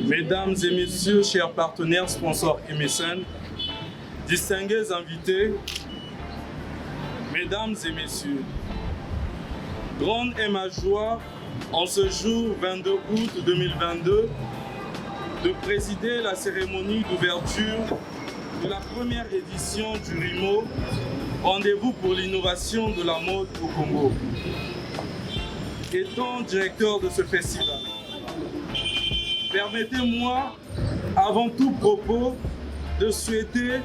Mesdames et messieurs, chers partenaires, sponsors et mécènes, distingués invités, mesdames et messieurs, grande est ma joie en ce jour 22 août 2022 de présider la cérémonie d'ouverture de la première édition du RIMO, Rendez-vous pour l'innovation de la mode au Congo. Étant directeur de ce festival, permettez-moi, avant tout propos, de souhaiter,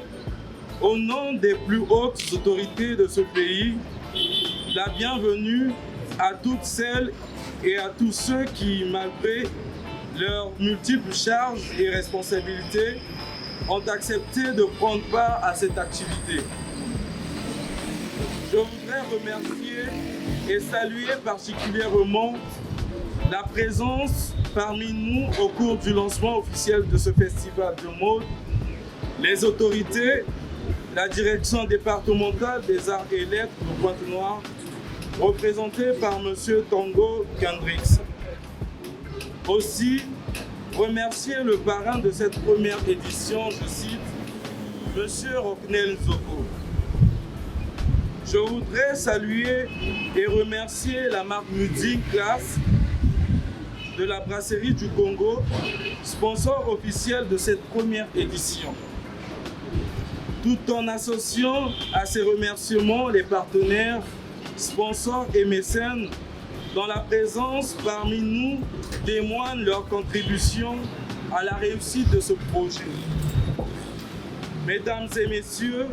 au nom des plus hautes autorités de ce pays, la bienvenue à toutes celles et à tous ceux qui, malgré leurs multiples charges et responsabilités, ont accepté de prendre part à cette activité. Je voudrais remercier et saluer particulièrement la présence parmi nous au cours du lancement officiel de ce festival de mode, les autorités, la direction départementale des arts et lettres de Pointe-Noire, représentée par M. Tongo Kendricks. Aussi, remercier le parrain de cette première édition, je cite, M. Rocknel Zoko. Je voudrais saluer et remercier la marque Mudding Class de la Brasserie du Congo, sponsor officiel de cette première édition. Tout en associant à ces remerciements les partenaires, sponsors et mécènes, dont la présence parmi nous témoigne leur contribution à la réussite de ce projet. Mesdames et messieurs,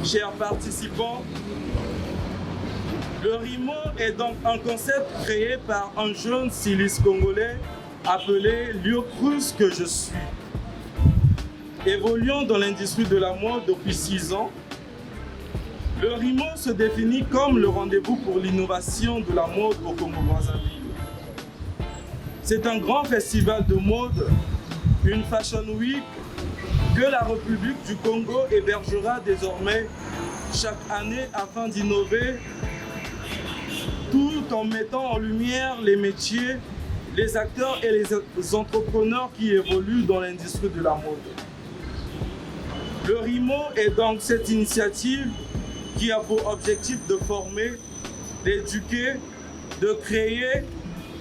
chers participants, le RIMO est donc un concept créé par un jeune styliste congolais appelé Liocruz que je suis. Évoluant dans l'industrie de la mode depuis 6 ans, le RIMO se définit comme le rendez-vous pour l'innovation de la mode au Congo-Brazzaville. C'est un grand festival de mode, une Fashion Week que la République du Congo hébergera désormais chaque année afin d'innover tout en mettant en lumière les métiers, les acteurs et les entrepreneurs qui évoluent dans l'industrie de la mode. Le RIMO est donc cette initiative qui a pour objectif de former, d'éduquer, de créer,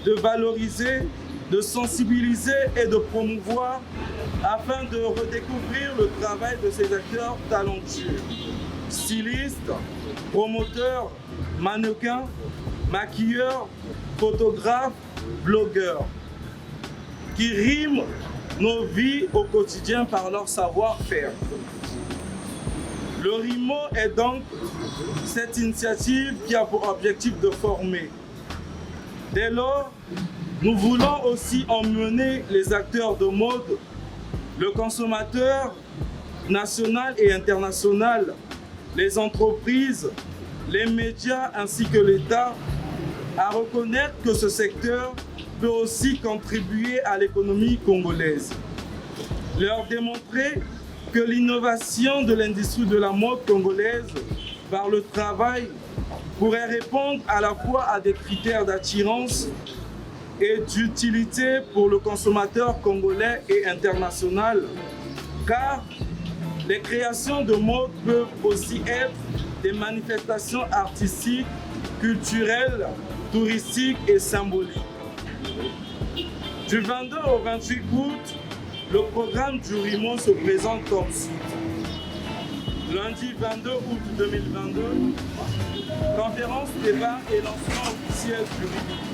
de valoriser, de sensibiliser et de promouvoir afin de redécouvrir le travail de ces acteurs talentueux, stylistes, promoteurs, mannequins, maquilleurs, photographes, blogueurs, qui riment nos vies au quotidien par leur savoir-faire. Le RIMO est donc cette initiative qui a pour objectif de former. Dès lors, nous voulons aussi emmener les acteurs de mode, le consommateur national et international, les entreprises, les médias ainsi que l'État à reconnaître que ce secteur peut aussi contribuer à l'économie congolaise. Leur démontrer que l'innovation de l'industrie de la mode congolaise par le travail pourrait répondre à la fois à des critères d'attirance et d'utilité pour le consommateur congolais et international, car les créations de mode peuvent aussi être des manifestations artistiques, culturelles, touristiques et symboliques. Du 22 au 28 août, le programme du RIMO se présente comme suit. Lundi 22 août 2022, conférence, débat et lancement officiel du RIMO.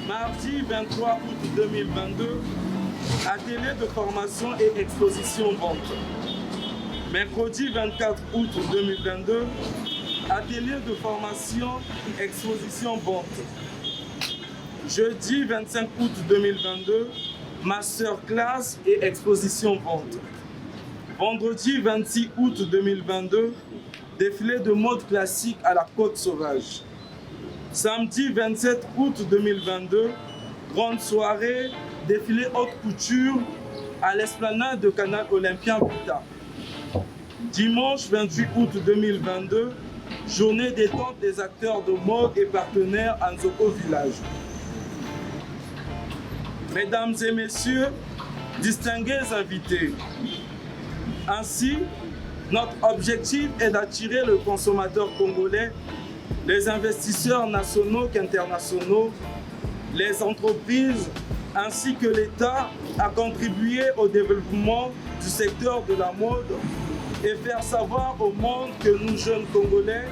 Mardi 23 août 2022, atelier de formation et exposition vente. Mercredi 24 août 2022, atelier de formation, exposition vente. Jeudi 25 août 2022, masterclass et exposition vente. Vendredi 26 août 2022, défilé de mode classique à la Côte Sauvage. Samedi 27 août 2022, grande soirée, défilé haute couture à l'esplanade de Canal Olympien Vita. Dimanche 28 août 2022, journée détente des acteurs de mode et partenaires à Nzoko Village. Mesdames et messieurs, Distingués invités. Ainsi, notre objectif est d'attirer le consommateur congolais, les investisseurs nationaux qu'internationaux, les entreprises ainsi que l'État à contribuer au développement du secteur de la mode et faire savoir au monde que nous, jeunes Congolais,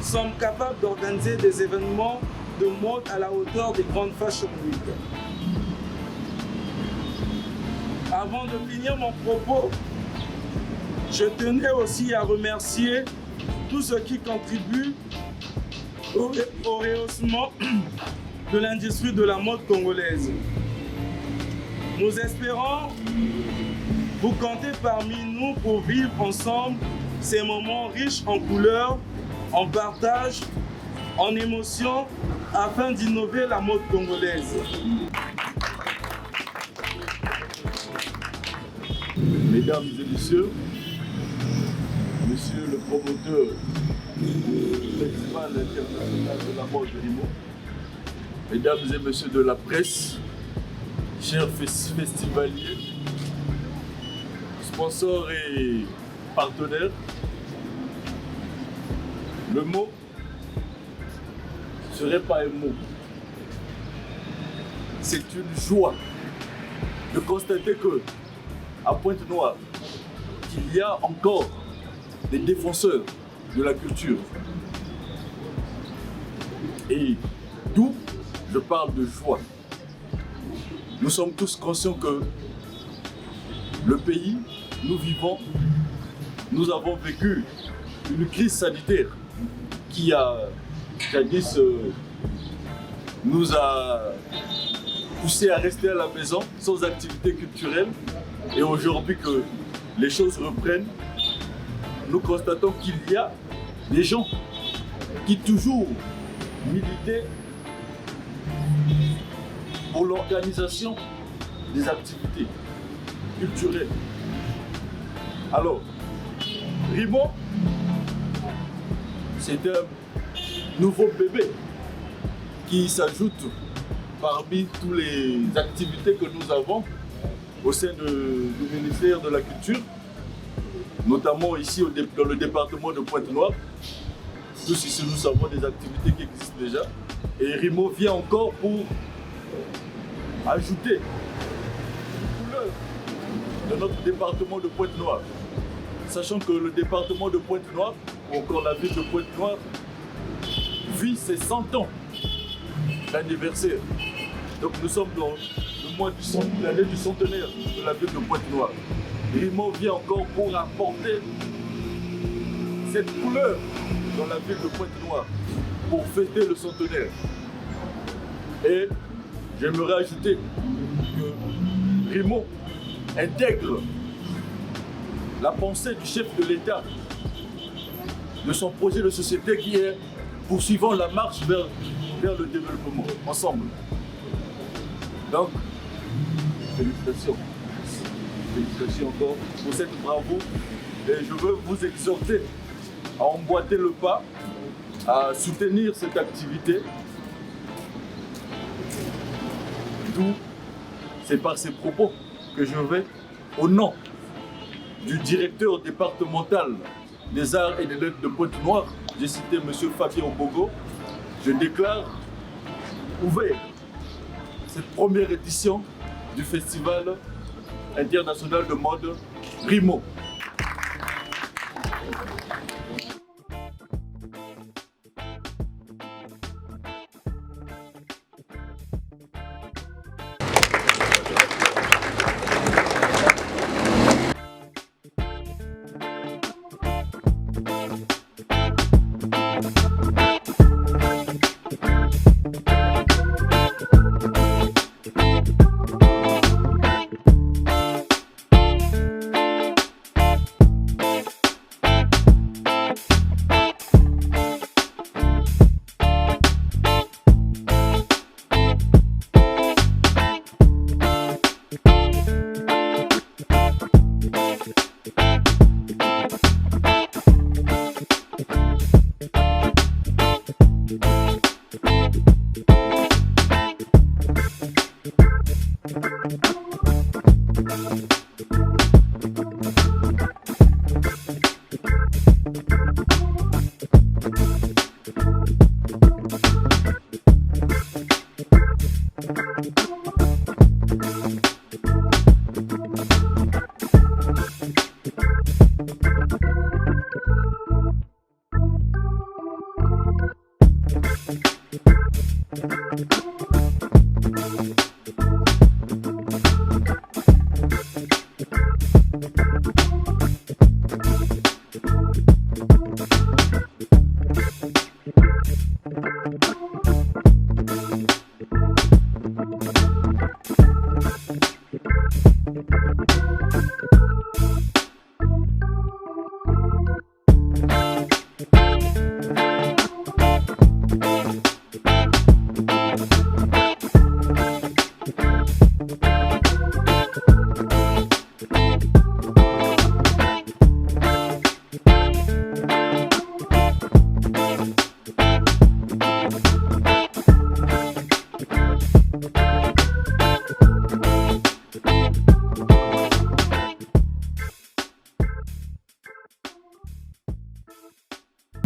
sommes capables d'organiser des événements de mode à la hauteur des grandes Fashion Week. Avant de finir mon propos, je tenais aussi à remercier tous ceux qui contribuent au rehaussement de l'industrie de la mode congolaise. Nous espérons vous compter parmi nous pour vivre ensemble ces moments riches en couleurs, en partage, en émotions, afin d'innover la mode congolaise. Mesdames et messieurs, monsieur le promoteur du Festival international de la mode de Rimo, mesdames et messieurs de la presse, chers festivaliers, sponsors et partenaires, le mot ne serait pas un mot. C'est une joie de constater que à Pointe-Noire, qu'il y a encore des défenseurs de la culture. Et d'où je parle de joie. Nous sommes tous conscients que le pays, nous vivons, nous avons vécu une crise sanitaire qui a jadis nous a poussé à rester à la maison sans activité culturelle. Et aujourd'hui que les choses reprennent, nous constatons qu'il y a des gens qui toujours militaient pour l'organisation des activités culturelles. Alors, Rimo, c'est un nouveau bébé qui s'ajoute parmi toutes les activités que nous avons au sein du ministère de la Culture, notamment ici dans le département de Pointe-Noire. Tous ici, nous savons des activités qui existent déjà. Et Rimo vient encore pour ajouter une couleur de notre département de Pointe-Noire. Sachant que le département de Pointe-Noire, ou encore la ville de Pointe-Noire, vit ses 100 ans d'anniversaire. Donc nous sommes dans le mois de l'année du centenaire de la ville de Pointe-Noire. Rimo vient encore pour apporter cette couleur dans la ville de Pointe-Noire pour fêter le centenaire. Et j'aimerais ajouter que Rimo intègre la pensée du chef de l'État, de son projet de société qui est poursuivant la marche vers le développement, ensemble. Donc, félicitations. Félicitations encore pour cette bravo. Et je veux vous exhorter à emboîter le pas, à soutenir cette activité. D'où, c'est par ces propos que je vais, au nom du directeur départemental des arts et des lettres de Pointe-Noire, j'ai cité M. Fabien Obogo, je déclare ouvert cette première édition du Festival international de mode Rimo.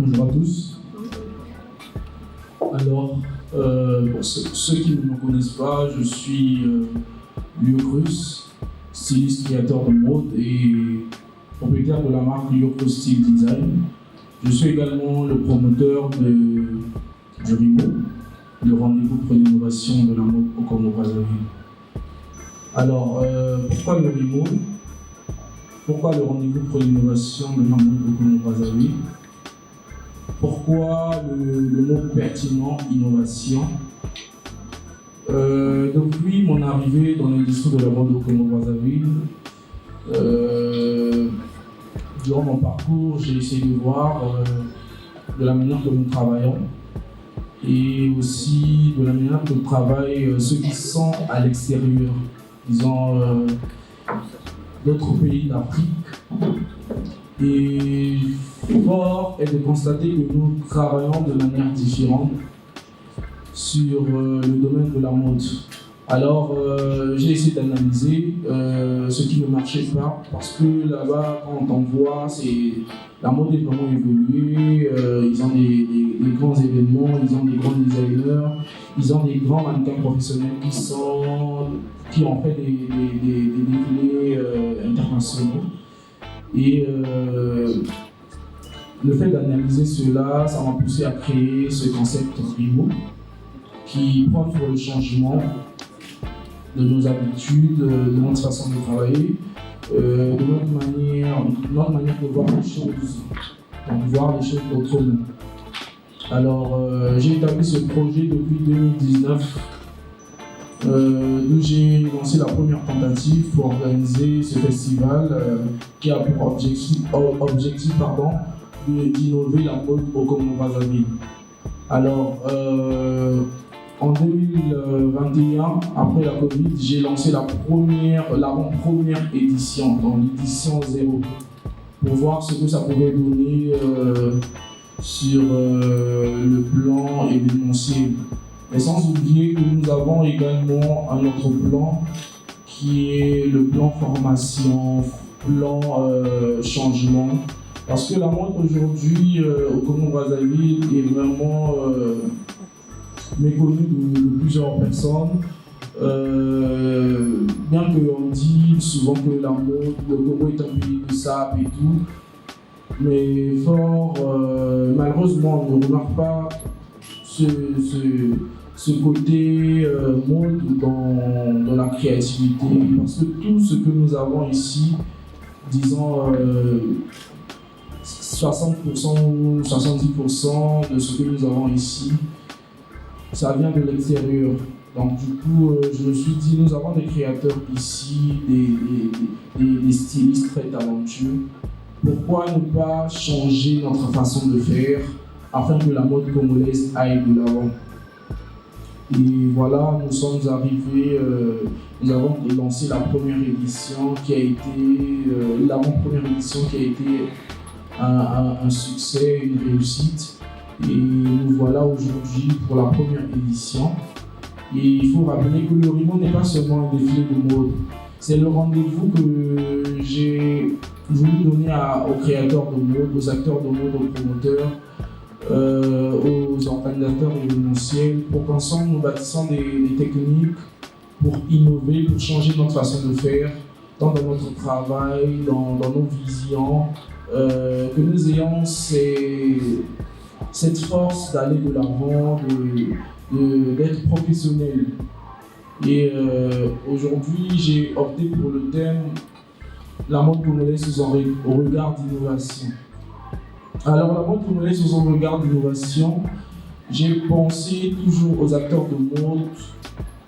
Bonjour à tous. Alors, pour ceux qui ne me connaissent pas, je suis Lyocrus, styliste créateur de mode et propriétaire de la marque Lyocrus Style Design. Je suis également le promoteur du RIMO, le rendez-vous pour l'innovation de la mode au Congo-Brazzaville. Alors, pourquoi le RIMO? Pourquoi le rendez-vous pour l'innovation de la mode au Congo-Brazzaville? Pourquoi le mot pertinent, innovation? Depuis mon arrivée dans l'industrie de la mode au Congo-Brazzaville, durant mon parcours, j'ai essayé de voir de la manière que nous travaillons et aussi de la manière que travaillent ceux qui sont à l'extérieur, disons d'autres pays d'Afrique. Et fort est de constater que nous travaillons de manière différente sur le domaine de la mode. Alors, j'ai essayé d'analyser ce qui ne marchait pas, parce que là-bas, quand on voit, la mode est vraiment évoluée, ils ont des grands événements, ils ont des grands designers, ils ont des grands mannequins professionnels qui ont fait des défilés internationaux. Et le fait d'analyser cela, ça m'a poussé à créer ce concept RIMO qui prend pour le changement de nos habitudes, de notre façon de travailler, de notre manière de voir les choses, donc voir les choses autrement. Alors, j'ai établi ce projet depuis 2019, où j'ai lancé la première tentative pour organiser ce festival qui a pour objectif d'innover la mode au Congo-Brazzaville. Alors, en 2021, après la Covid, j'ai lancé l'avant-première édition, donc l'édition 0, pour voir ce que ça pouvait donner sur le plan événementiel. Mais sans oublier que nous avons également un autre plan qui est le plan formation, plan changement. Parce que la mode aujourd'hui au Congo-Brazzaville est vraiment méconnue de plusieurs personnes. Bien qu'on dit souvent que la mode, le Congo est un pays de sable et tout, mais malheureusement on ne remarque pas ce côté mode dans la créativité, parce que tout ce que nous avons ici, disons 60% ou 70% de ce que nous avons ici, ça vient de l'extérieur. Donc du coup, je me suis dit, nous avons des créateurs ici, des stylistes très talentueux. Pourquoi ne pas changer notre façon de faire afin que la mode congolaise aille de l'avant? Et voilà, nous sommes arrivés, nous avons lancé la première édition qui a été, l'avant-première édition qui a été un succès, une réussite. Et nous voilà aujourd'hui pour la première édition. Et il faut rappeler que le RIMO n'est pas seulement un défilé de mode. C'est le rendez-vous que j'ai voulu donner aux créateurs de mode, aux acteurs de mode, aux promoteurs, aux organisateurs événementiels, pour qu'ensemble nous bâtissons des techniques pour innover, pour changer notre façon de faire, tant dans notre travail, dans nos visions, que nous ayons cette force d'aller de l'avant, d'être professionnel. Et aujourd'hui, j'ai opté pour le thème la mode congolaise sous un regard d'innovation. Alors, la mode congolaise sous un regard d'innovation, j'ai pensé toujours aux acteurs de mode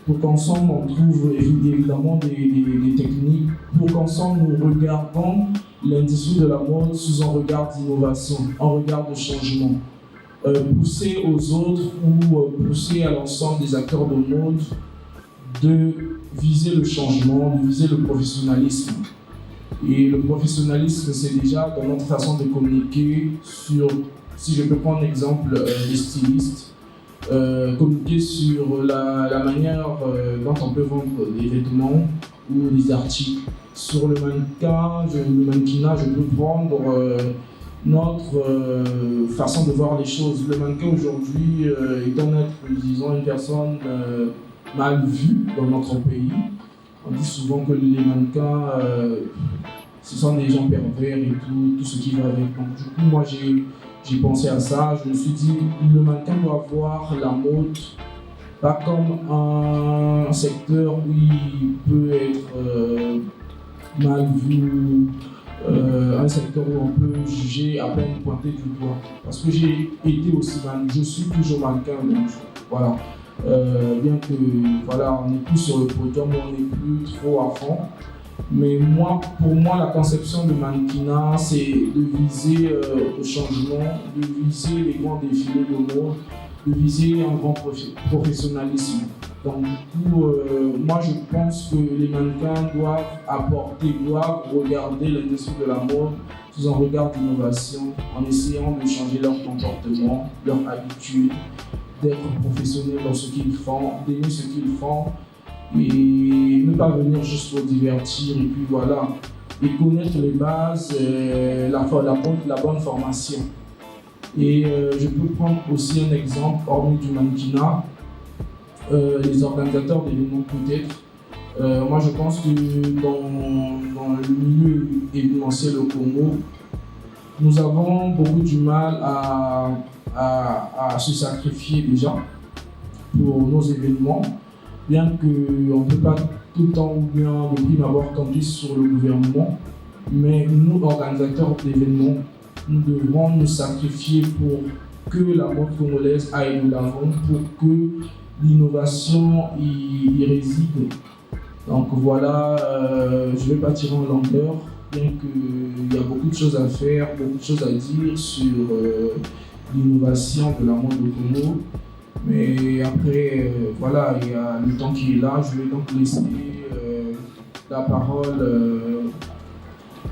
pour qu'ensemble on trouve évidemment des techniques, pour qu'ensemble nous regardons l'industrie de la mode sous un regard d'innovation, un regard de changement. Pousser aux autres ou pousser à l'ensemble des acteurs de mode de viser le changement, de viser le professionnalisme. Et le professionnalisme, c'est déjà dans notre façon de communiquer sur, si je peux prendre l'exemple des stylistes, communiquer sur la manière dont on peut vendre des vêtements ou des articles. Sur le mannequinat, je peux prendre notre façon de voir les choses. Le mannequin aujourd'hui étant disons, une personne mal vue dans notre pays. On dit souvent que les mannequins, ce sont des gens pervers et tout ce qui va avec. Donc, du coup, moi, j'ai pensé à ça. Je me suis dit, le mannequin doit voir la mode pas comme un secteur où il peut être mal vu, un secteur où on peut juger à peine pointer du doigt. Parce que j'ai été aussi mannequin, je suis toujours mannequin, donc voilà. Bien que voilà, on n'est plus sur le podium, on n'est plus trop à fond. Mais pour moi, la conception de mannequinat, c'est de viser le changement, de viser les grands défilés de mode, de viser un grand professionnalisme. Donc du coup, moi je pense que les mannequins doivent regarder l'industrie de la mode sous un regard d'innovation, en essayant de changer leur comportement, leur habitude, d'être professionnels dans ce qu'ils font, d'aimer ce qu'ils font et ne pas venir juste pour divertir et puis voilà, et connaître les bases, la bonne formation. Et je peux prendre aussi un exemple, hormis du mannequinat, les organisateurs d'événements peut-être. Moi je pense que dans le milieu événementiel au Congo, nous avons beaucoup du mal à se sacrifier déjà pour nos événements, bien qu'on ne peut pas tout le temps ou bien de prime abord compter sur le gouvernement, mais nous, organisateurs d'événements, nous devrons nous sacrifier pour que la mode congolaise aille de l'avant, pour que l'innovation y réside. Donc voilà, je ne vais pas tirer en longueur, bien qu'il y a beaucoup de choses à faire, beaucoup de choses à dire sur l'innovation de la mode au Congo. Mais après, voilà, il y a le temps qui est là. Je vais donc laisser la parole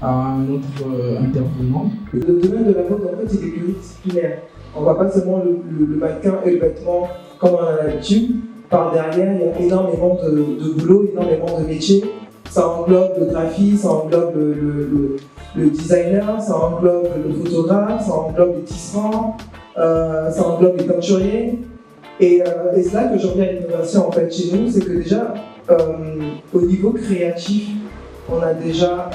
à un autre intervenant. Le domaine de la mode, en fait, il est pluridisciplinaire. On ne voit pas seulement le mannequin et le vêtement comme on a l'habitude. Par derrière, il y a énormément de boulot, énormément de métiers. Ça englobe le graphiste, ça englobe le designer, ça englobe le photographe, ça englobe les tisserands, ça englobe les teinturiers. Et c'est là que j'en viens à l'innovation en fait chez nous, c'est que déjà au niveau créatif, on a déjà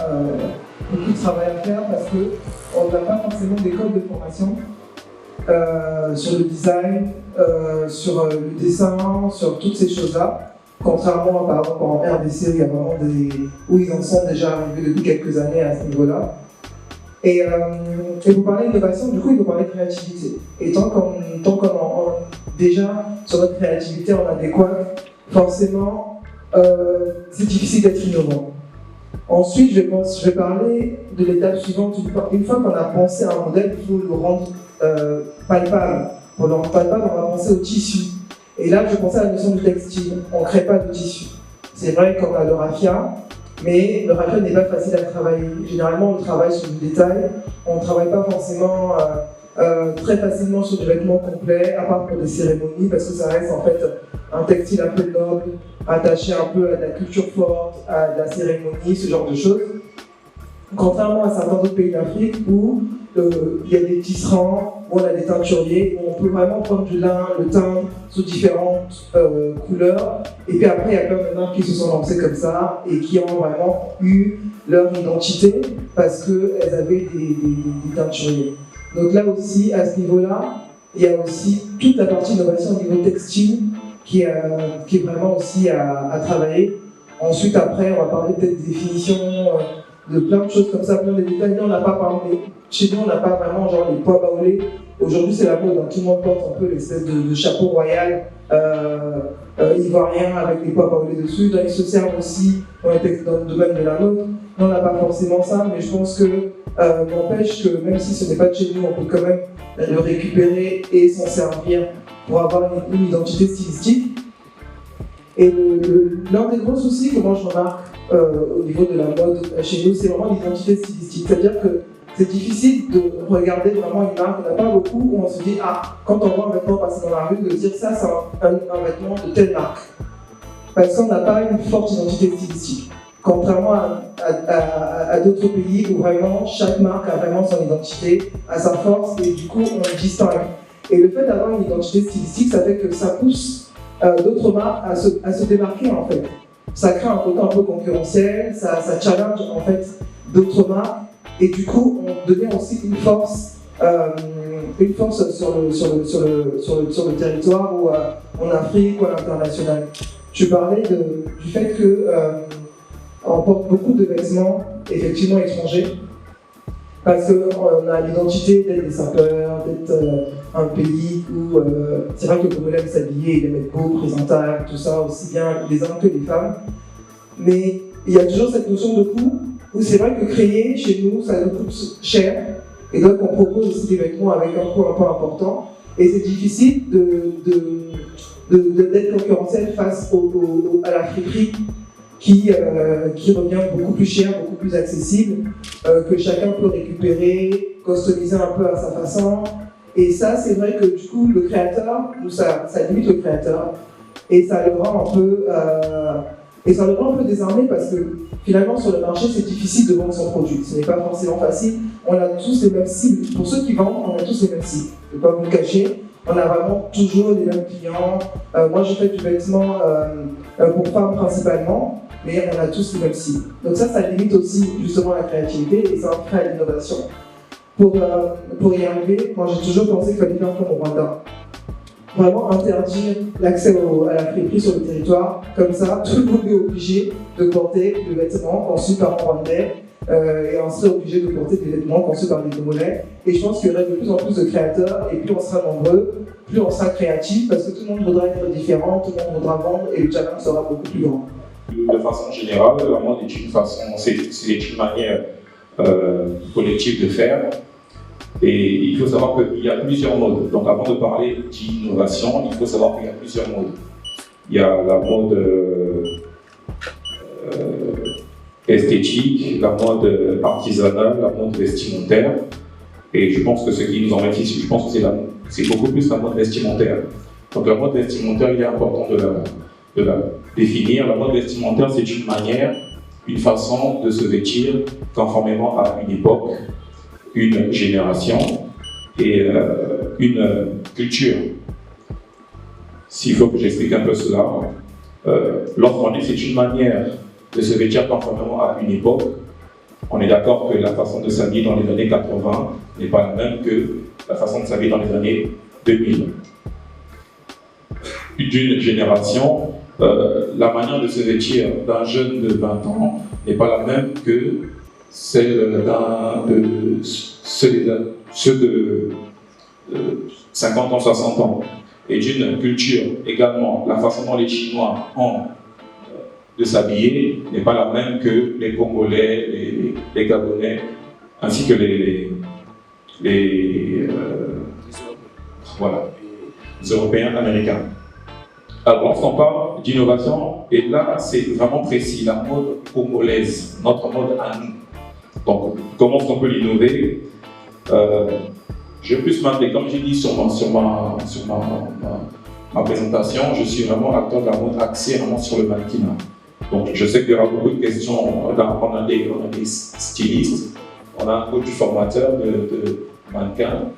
beaucoup de travail à faire parce qu'on n'a pas forcément d'école de formation sur le design, sur le dessin, sur toutes ces choses-là. Contrairement à par exemple en RDC, il y a vraiment où ils en sont déjà arrivés depuis quelques années à ce niveau-là. Et vous parlez d'innovation, du coup il faut parler de créativité. Et tant qu'on déjà sur notre créativité en adéquate, forcément c'est difficile d'être innovant. Ensuite je vais parler de l'étape suivante. Une fois qu'on a pensé à un modèle, il faut le rendre palpable. Pour le rendre palpable, on va penser au tissu. Et là je pensais à la notion du textile. On ne crée pas de tissu. C'est vrai qu'on a le raffia, mais le raffia n'est pas facile à travailler. Généralement on travaille sur du détail, on ne travaille pas forcément très facilement sur des vêtements complets, à part pour des cérémonies, parce que ça reste en fait un textile un peu noble, attaché un peu à de la culture forte, à de la cérémonie, ce genre de choses. Contrairement à certains autres pays d'Afrique où il y a des tisserands, où on a des teinturiers, où on peut vraiment prendre du lin, le teindre sous différentes couleurs. Et puis après, il y a plein de marques qui se sont lancées comme ça et qui ont vraiment eu leur identité parce qu'elles avaient des teinturiers. Donc là aussi, à ce niveau-là, il y a aussi toute la partie innovation au niveau textile qui est vraiment aussi à travailler. Ensuite, après, on va parler peut-être des définitions de plein de choses comme ça, plein de détails. On n'a pas parlé, chez nous, on n'a pas vraiment genre les pois baoulés. Aujourd'hui, c'est la mode, hein. Tout le monde porte un peu l'espèce de chapeau royal ivoirien avec les pois baoulés dessus. Donc, ils se servent aussi dans le domaine de la mode. Nous, on n'a pas forcément ça, mais je pense que n'empêche que même si ce n'est pas de chez nous, on peut quand même le récupérer et s'en servir pour avoir une identité stylistique. Et l'un des gros soucis que moi je remarque au niveau de la mode chez nous, c'est vraiment l'identité stylistique. C'est-à-dire que c'est difficile de regarder vraiment une marque. On n'a pas beaucoup où on se dit, ah, quand on voit un vêtement passer dans la rue, de dire ça, c'est un vêtement de telle marque. Parce qu'on n'a pas une forte identité stylistique. Contrairement à d'autres pays où vraiment chaque marque a vraiment son identité, a sa force et du coup on distingue. Et le fait d'avoir une identité stylistique, ça fait que ça pousse d'autres marques à se démarquer en fait. Ça crée un côté un peu concurrentiel, ça challenge en fait d'autres marques et du coup on devient aussi une force sur le territoire ou en Afrique ou à l'international. Je parlais du fait que on porte beaucoup de vêtements effectivement étrangers parce qu'on a l'identité d'être des sapeurs, d'être un pays où c'est vrai que le Congolais aime s'habiller, il aime être beau, présentable, tout ça, aussi bien les hommes que les femmes. Mais il y a toujours cette notion de coût où c'est vrai que créer chez nous, ça nous coûte cher et donc on propose aussi des vêtements avec un coût un peu important et c'est difficile d'être concurrentiel face à la friperie qui revient beaucoup plus cher, beaucoup plus accessible, que chacun peut récupérer, customiser un peu à sa façon. Et ça, c'est vrai que du coup, le créateur, ça limite le créateur, et ça le rend un peu désarmé parce que finalement, sur le marché, c'est difficile de vendre son produit. Ce n'est pas forcément facile. On a tous les mêmes cibles. Pour ceux qui vendent, on a tous les mêmes cibles. Je ne vais pas vous le cacher. On a vraiment toujours les mêmes clients. Moi, je fais du vêtement pour femmes principalement, mais on a tous les mêmes cibles. Donc ça limite aussi justement la créativité et ça freine à l'innovation. Pour y arriver, moi j'ai toujours pensé qu'il fallait faire comme au Rwanda. Vraiment interdire l'accès à la friperie sur le territoire. Comme ça, tout le monde est obligé de porter des vêtements conçus par un Rwandais et on serait obligé de porter des vêtements conçus par des Congolais. Et je pense qu'il y aurait de plus en plus de créateurs et plus on sera nombreux, plus on sera créatif parce que tout le monde voudra être différent, tout le monde voudra vendre et le challenge sera beaucoup plus grand. De façon générale, la mode est une manière collective de faire. Et il faut savoir qu'il y a plusieurs modes. Donc avant de parler d'innovation, il faut savoir qu'il y a plusieurs modes. Il y a la mode esthétique, la mode artisanale, la mode vestimentaire. Et je pense que ce qui nous emmène ici, je pense que c'est beaucoup plus la mode vestimentaire. Donc la mode vestimentaire, il est important de la définir. La mode vestimentaire, c'est une manière, une façon de se vêtir conformément à une époque, une génération et une culture. S'il faut que j'explique un peu cela, lorsqu'on dit que c'est une manière de se vêtir conformément à une époque, on est d'accord que la façon de s'habiller dans les années 80 n'est pas la même que la façon de s'habiller dans les années 2000. D'une génération, la manière de se vêtir d'un jeune de 20 ans n'est pas la même que celle ceux de 50 ans, 60 ans. Et d'une culture également, la façon dont les Chinois ont de s'habiller n'est pas la même que les Congolais, les Gabonais, ainsi que les Européens, Américains. Alors, lorsqu'on parle d'innovation, et là, c'est vraiment précis, la mode congolaise, notre mode à nous. Donc, comment est-ce qu'on peut l'innover ? Je vais plus m'appeler, comme j'ai dit sur ma présentation, je suis vraiment acteur de la mode axé vraiment sur le mannequinat. Donc je sais qu'il y aura beaucoup de questions. On a des stylistes, on a un coach formateur de mannequins,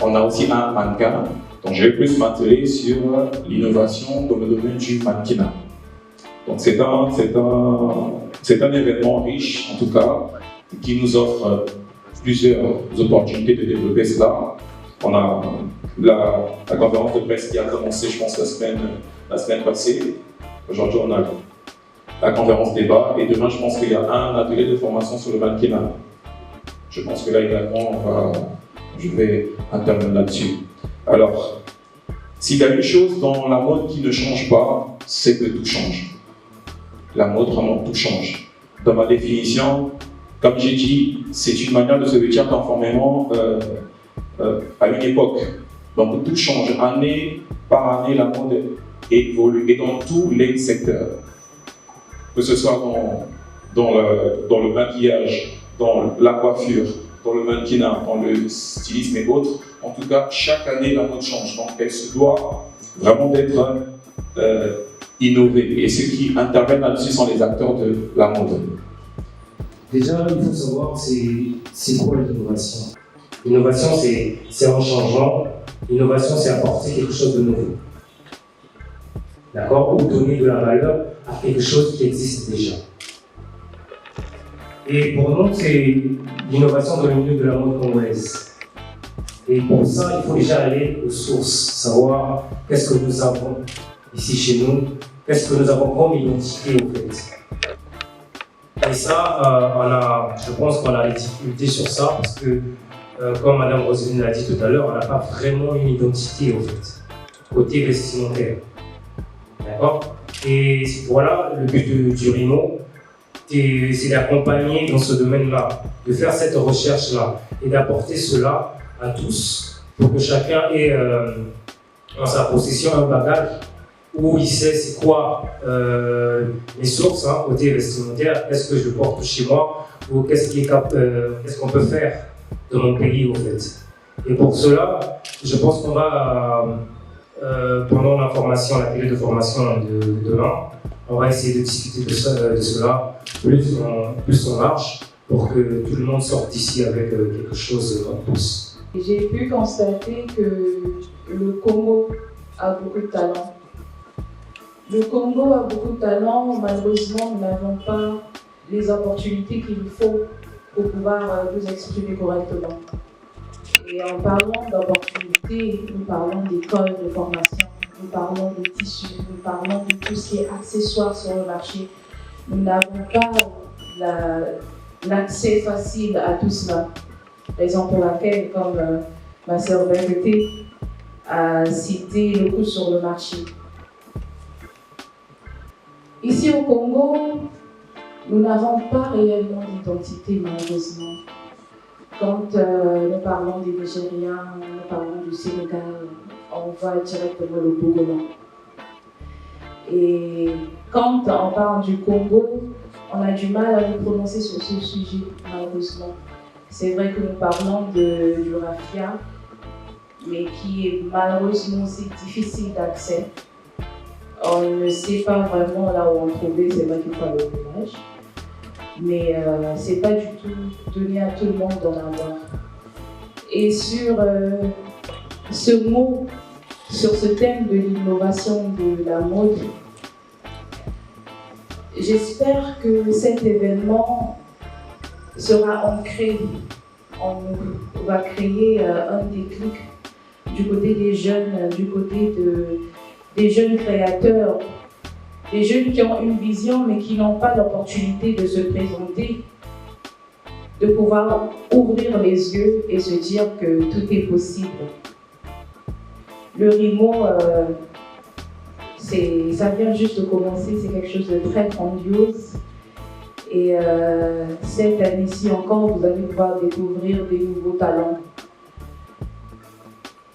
on a aussi un mannequin. Donc je vais plus m'atteler sur l'innovation dans le domaine du mannequinat. Donc c'est un événement riche en tout cas, qui nous offre plusieurs opportunités de développer cela. On a la conférence de presse qui a commencé, je pense, la semaine passée. Aujourd'hui, on a la conférence débat et demain, je pense qu'il y a un atelier de formation sur le mannequinat. Je pense que là également, je vais intervenir là-dessus. Alors, s'il y a une chose dans la mode qui ne change pas, c'est que tout change. La mode, vraiment, tout change. Dans ma définition, comme j'ai dit, c'est une manière de se vêtir conformément à une époque. Donc tout change. Année par année, la mode évolue et dans tous les secteurs. Que ce soit dans le maquillage, dans la coiffure, dans le mannequinat, dans le stylisme et autres. En tout cas, chaque année, la mode change. Donc elle se doit vraiment d'être innovée. Et ceux qui interviennent là-dessus sont les acteurs de la mode. Déjà, il faut savoir c'est quoi l'innovation. L'innovation, c'est un changement. L'innovation, c'est apporter quelque chose de nouveau. D'accord? Ou donner de la valeur à quelque chose qui existe déjà. Et pour nous, c'est l'innovation dans le milieu de la mode congolaise. Et pour ça, il faut déjà aller aux sources, savoir qu'est-ce que nous avons ici chez nous, qu'est-ce que nous avons comme identité au fait. Et ça, je pense qu'on a des difficultés sur ça parce que, comme Mme Roseline l'a dit tout à l'heure, on n'a pas vraiment une identité au fait, côté vestimentaire. D'accord? Et voilà, le but du RIMO, c'est d'accompagner dans ce domaine-là, de faire cette recherche-là et d'apporter cela à tous pour que chacun ait en sa possession un bagage où il sait c'est quoi les sources côté vestimentaire, qu'est-ce que je porte chez moi ou qu'est-ce qu'on peut faire dans mon pays au fait. Et pour cela, je pense qu'on va pendant la formation, la période de formation de demain, on va essayer de discuter de cela plus en large pour que tout le monde sorte d'ici avec quelque chose en plus. J'ai pu constater que le Congo a beaucoup de talent. Le Congo a beaucoup de talent, malheureusement nous n'avons pas les opportunités qu'il faut pour pouvoir nous exprimer correctement. Et en parlant d'opportunités, nous parlons d'écoles de formation, nous parlons de tissus, nous parlons de tout ce qui est accessoire sur le marché. Nous n'avons pas l'accès facile à tout cela. Raison pour laquelle, comme ma sœur Bergeté a cité le coût sur le marché. Ici au Congo, nous n'avons pas réellement d'identité malheureusement. Quand nous parlons des Nigériens, nous parlons du Sénégal, on voit directement le Bogolan. Et quand on parle du Congo, on a du mal à nous prononcer sur ce sujet malheureusement. C'est vrai que nous parlons du raffia, mais qui est malheureusement aussi difficile d'accès. On ne sait pas vraiment là où on trouver, c'est vrai qu'il faut aller au village. Mais c'est pas du tout donné à tout le monde d'en avoir. Et sur ce mot, sur ce thème de l'innovation de la mode, j'espère que cet événement sera ancré en nous, va créer un déclic du côté des jeunes, du côté des jeunes créateurs, des jeunes qui ont une vision mais qui n'ont pas l'opportunité de se présenter, de pouvoir ouvrir les yeux et se dire que tout est possible. Le RIMO, ça vient juste de commencer, c'est quelque chose de très grandiose. Et cette année-ci encore, vous allez pouvoir découvrir des nouveaux talents,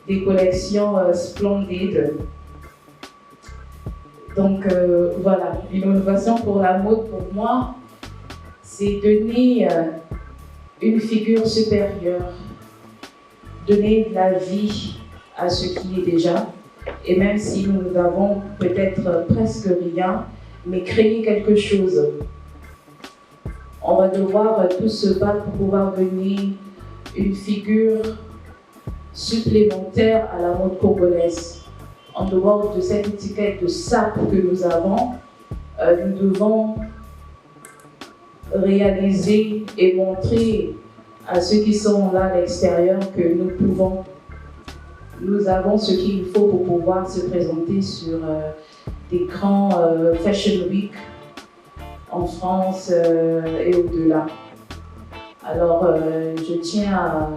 des collections splendides. Donc voilà, l'innovation pour la mode, pour moi, c'est donner une figure supérieure, donner de la vie à ce qui est déjà. Et même si nous n'avons peut-être presque rien, mais créer quelque chose. On va devoir tous se battre pour pouvoir donner une figure supplémentaire à la mode congolaise. En dehors de cette étiquette de sape que nous avons, nous devons réaliser et montrer à ceux qui sont là à l'extérieur que nous avons ce qu'il faut pour pouvoir se présenter sur des grands Fashion Week en France et au-delà. Alors, je tiens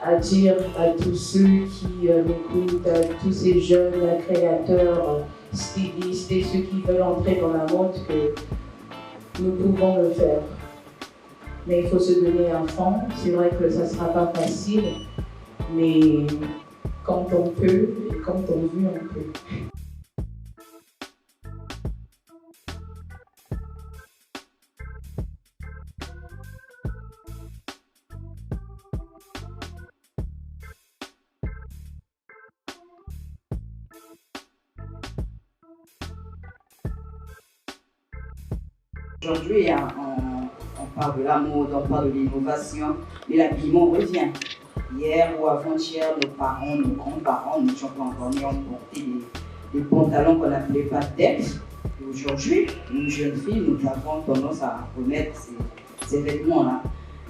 à dire à tous ceux qui m'écoutent, à tous ces jeunes créateurs, stylistes et ceux qui veulent entrer dans la mode que nous pouvons le faire. Mais il faut se donner un fond. C'est vrai que ça ne sera pas facile, mais quand on peut et quand on veut, on peut. Aujourd'hui, on parle de la mode, on parle de l'innovation, mais l'habillement revient. Hier ou avant-hier, nos parents, nos grands-parents, nous n'étions pas encore nés, on portait des pantalons qu'on appelait pas def. Et aujourd'hui, nous jeunes filles, nous avons tendance à remettre ces vêtements-là.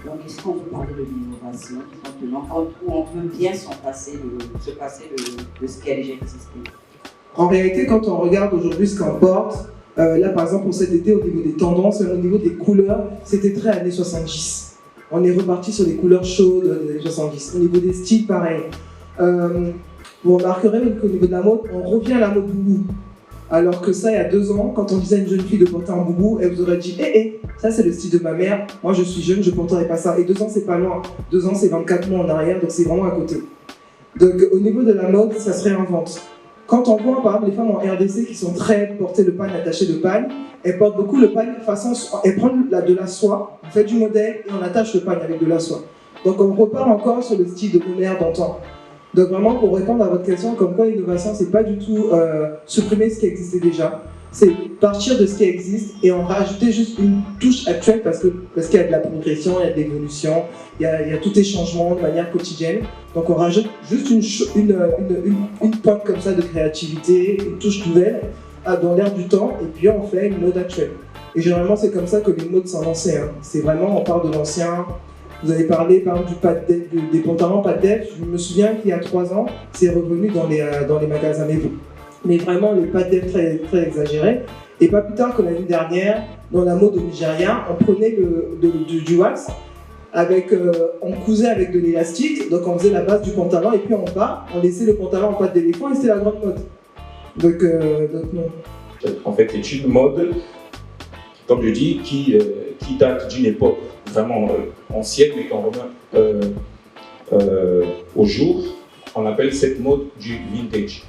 Donc, est-ce qu'on veut parler de l'innovation maintenant, où on peut bien se passer de ce qui a déjà existé? En réalité, quand on regarde aujourd'hui ce qu'on porte, là par exemple pour cet été, au niveau des tendances, au niveau des couleurs, c'était très années 70. On est reparti sur des couleurs chaudes des années 70. Au niveau des styles, pareil. Vous remarquerez qu'au niveau de la mode, on revient à la mode boubou. Alors que ça, il y a 2 ans, quand on disait à une jeune fille de porter un boubou, elle vous aurait dit ça c'est le style de ma mère, moi je suis jeune, je ne porterai pas ça. Et 2 ans, c'est pas loin. 2 ans, c'est 24 mois en arrière, donc c'est vraiment à côté. Donc au niveau de la mode, ça se réinvente. Quand on voit par exemple les femmes en RDC qui sont très portées le pagne attaché de pagne, elles portent beaucoup le pagne façon, elles prennent de la soie, on fait du modèle et on attache le pagne avec de la soie. Donc on repart encore sur le style de mère d'antan. Donc vraiment pour répondre à votre question, comme quoi l'innovation c'est pas du tout supprimer ce qui existait déjà, c'est partir de ce qui existe et en rajouter juste une touche actuelle parce qu'il y a de la progression, il y a de l'évolution, il y a tous les changements de manière quotidienne. Donc on rajoute juste une pointe comme ça de créativité, une touche nouvelle dans l'air du temps et puis on fait une mode actuelle. Et généralement c'est comme ça que les modes sont lancées. Hein. C'est vraiment, on part de l'ancien. Vous avez parlé par exemple des pantalons pas de def. Je me souviens qu'il y a 3 ans, c'est revenu dans les magasins. Mais vraiment les pas de def très, très exagérés. Et pas plus tard que l'année dernière, dans la mode au Nigeria, on prenait du wax, on cousait avec de l'élastique, donc on faisait la base du pantalon et puis en bas, on laissait le pantalon en pâte d'éléphant et c'était la grande mode. Donc non. En fait, c'est une mode, comme je dis, qui date d'une époque vraiment ancienne, mais quand on revient au jour, on appelle cette mode du vintage.